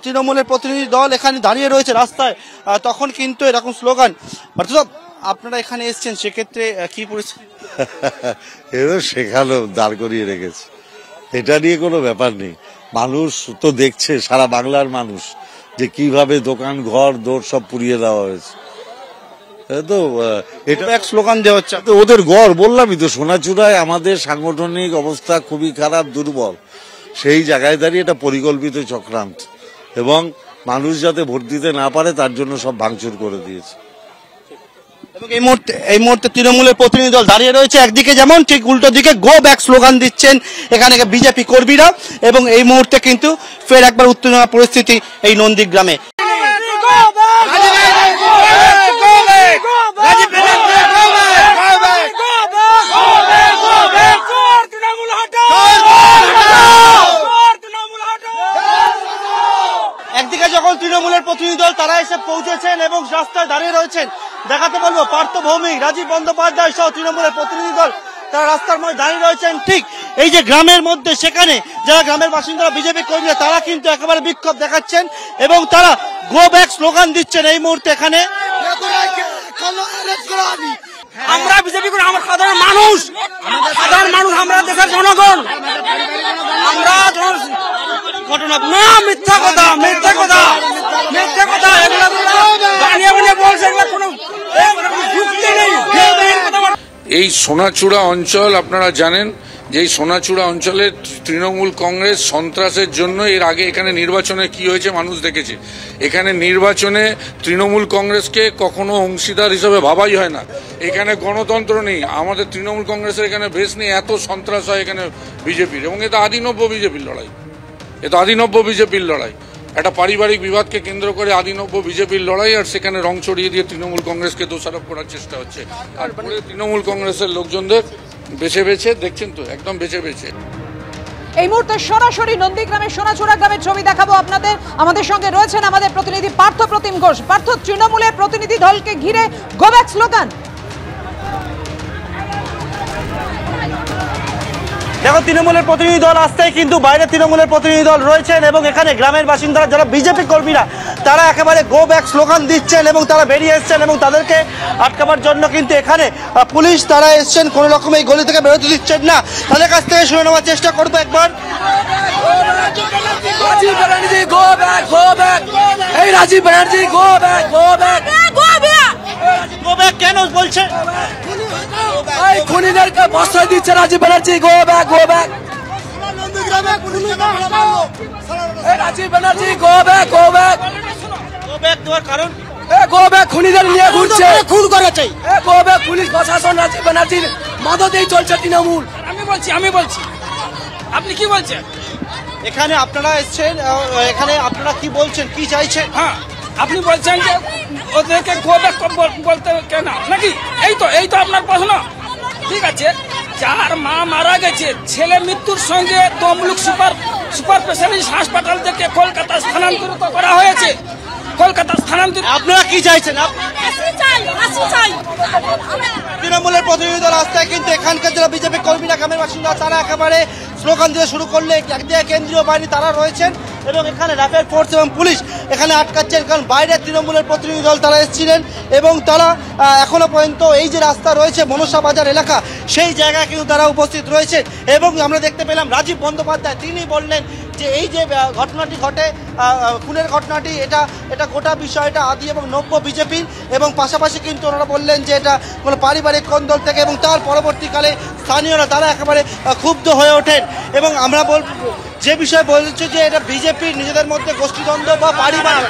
তৃণমূলের প্রতিনিধি দল এখানে দাঁড়িয়ে রয়েছে রাস্তায়, তখন কিন্তু এরকম স্লোগান। আপনারা এখানে এসছেন, সেক্ষেত্রে কি পরিস্থিতি? এরা শেখালো, দাঁড় করিয়ে রেখেছে, এটা নিয়ে কোনো ব্যাপার নেই। মানুষ তো দেখছে, সারা বাংলার মানুষ, যে কিভাবে দোকান ঘর দৌড় সব পুড়িয়ে দেওয়া হয়েছে। তো এটা এক স্লোগান দেওয়া হচ্ছে, ওদের গড়। বললামই তো, সোনাচূড়ায় আমাদের সাংগঠনিক অবস্থা খুবই খারাপ, দুর্বল। সেই জায়গায় দাঁড়িয়ে এটা পরিকল্পিত চক্রান্ত, এবং মানুষ যাতে ভোট দিতে না পারে তার জন্য সব ভাঙচুর করে দিয়েছে। এবং এই মুহূর্তে তৃণমূলের প্রতিনিধি দল দাঁড়িয়ে রয়েছে একদিকে, যেমন ঠিক উল্টো দিকে গো ব্যাক স্লোগান দিচ্ছেন এখানে বিজেপি কর্মীরা। এবং এই মুহূর্তে কিন্তু ফের একবার উত্তেজনা পরিস্থিতি এই নন্দীগ্রামে। একদিকে যখন তৃণমূলের প্রতিনিধি দল তারা এসে পৌঁছেছেন এবং রাস্তায় দাঁড়িয়ে রয়েছেন, দেখাতে বলবো পার্থ ভৌমিক, রাজীব বন্দ্যোপাধ্যায় সহ তৃণমূলের প্রতিনিধি দল তারা রাস্তার মধ্যে দাঁড়িয়ে রয়েছেন ঠিক এই যে গ্রামের মধ্যে। সেখানে যারা গ্রামের বাসিন্দারা বিজেপি কর্মীরা তারা কিন্তু একেবারে বিক্ষোভ দেখাচ্ছেন এবং তারা গো ব্যাক স্লোগান দিচ্ছেন এই মুহূর্তে এখানে। আমরা বিজেপি করে, আমরা সাধারণ মানুষ, আমরা দেশের জনগণ, আমরা ঘটনা না, মিথ্যা কথা এগুলো বানিয়ে বলছে, এগুলো কোনো যুক্তি নেই। এই সোনাচূড়া অঞ্চল আপনারা জানেন যে এই সোনাচূড়া অঞ্চলে তৃণমূল কংগ্রেস সন্ত্রাসের জন্য এর আগে এখানে নির্বাচনে কি হয়েছে মানুষ দেখেছে। এখানে নির্বাচনে তৃণমূল কংগ্রেসকে কখনো অংশীদার হিসেবে ভাবাই হয় না। এখানে গণতন্ত্র নেই, আমাদের তৃণমূল কংগ্রেসের এখানে বেশ নেই, এত সন্ত্রাস হয় এখানে বিজেপির। এবং এটা আদিনব্য বিজেপির লড়াই, একটা পারিবারিক বিবাদকে কেন্দ্র করে আদিনব্য বিজেপির লড়াই, আর সেখানে রং চড়িয়ে দিয়ে তৃণমূল কংগ্রেসকে দোষারোপ করার চেষ্টা হচ্ছে। আর তৃণমূল কংগ্রেসের লোকজনদের বেছে দেখছেন তো, একদম বেছে। এই মুহূর্তে সরাসরি নন্দীগ্রামের সোনাচূড়া গ্রামের ছবি দেখাবো আপনাদের। আমাদের সঙ্গে রয়েছেন আমাদের প্রতিনিধি পার্থ প্রতিম ঘোষ। পার্থ, তৃণমূলের প্রতিনিধি দলকে ঘিরে গো ব্যাক স্লোগান। দেখো, তৃণমূলের প্রতিনিধি দল আসতেই কিন্তু বাইরে তৃণমূলের প্রতিনিধি দল রয়েছেন এবং এখানে গ্রামের বাসিন্দারা যারা বিজেপি কর্মীরা তারা একেবারে গো ব্যাক স্লোগান দিচ্ছেন এবং তারা বেরিয়ে এসছেন এবং তাদেরকে আটকাবার জন্য কিন্তু এখানে পুলিশ তারা এসছেন, কোনো রকম এই গলি থেকে বেরোতে দিচ্ছেন না। তাদের কাছ থেকে শুনে নেওয়ার চেষ্টা করবো একবার। রাজীব ব্যানার্জি গো ব্যাক, এই রাজীব ব্যানার্জি গো ব্যাক। কেন বলছে? এই খুনিদেরকে প্রশ্রয় দিচ্ছে Rajib Banerjee go back. Rajib Banerjee go back দেওয়ার কারণ গো ব্যাক খুনিদের নিয়ে ঘুরছে, খুন করেছে। গো ব্যাক পুলিশ প্রশাসন রাজীব ব্যানার্জির মদতেই চলছে তৃণমূল। আমি বলছি আপনি কি বলছেন? এখানে আপনারা এসছেন, এখানে আপনারা কি বলছেন, কি চাইছেন? হ্যাঁ, আপনি বলছেন যে ওদেরকে গো ব্যাক বলতে কেন নাকি? এই তো আপনার প্রশ্ন। ঠিক আছে, যার মা মারা গেছে, ছেলে মৃত্যুর সঙ্গে তমলুক সুপার স্পেশালিস্ট হাসপাতাল থেকে কলকাতা স্থানান্তরিত করা হয়েছে। আপনারা কি চাইছেন? তৃণমূলের প্রতিনিধি দল রাস্তায় কিন্তু এখানকার যারা বিজেপি কর্মীরা গ্রামের বাসিন্দা তারা একেবারে স্লোগান দিয়ে শুরু করলে একদিকে কেন্দ্রীয় বাহিনী তারা রয়েছেন এবং এখানে র্যাপিড ফোর্স এবং পুলিশ এখানে আটকাচ্ছেন, কারণ বাইরে তৃণমূলের প্রতিনিধি দল তারা এসেছিলেন এবং তারা এখনো পর্যন্ত এই যে রাস্তা রয়েছে মনসা বাজার এলাকা সেই জায়গায় কিন্তু তারা উপস্থিত রয়েছে। এবং আমরা দেখতে পেলাম রাজীব বন্দ্যোপাধ্যায়, তিনি বললেন যে এই যে ঘটনাটি ঘটে, খুনের ঘটনাটি, এটা গোটা বিষয়টা আদি এবং নব্য বিজেপির, এবং পাশাপাশি কিন্তু ওনারা বললেন যে এটা কোনো পারিবারিক কোন্দল থেকে, এবং তার পরবর্তীকালে স্থানীয়রা তারা একেবারে ক্ষুব্ধ হয়ে ওঠেন। এবং আমরা যে বিষয়ে বলছি যে এটা বিজেপির নিজেদের মধ্যে গোষ্ঠীদ্বন্দ্ব বা পারিবারিক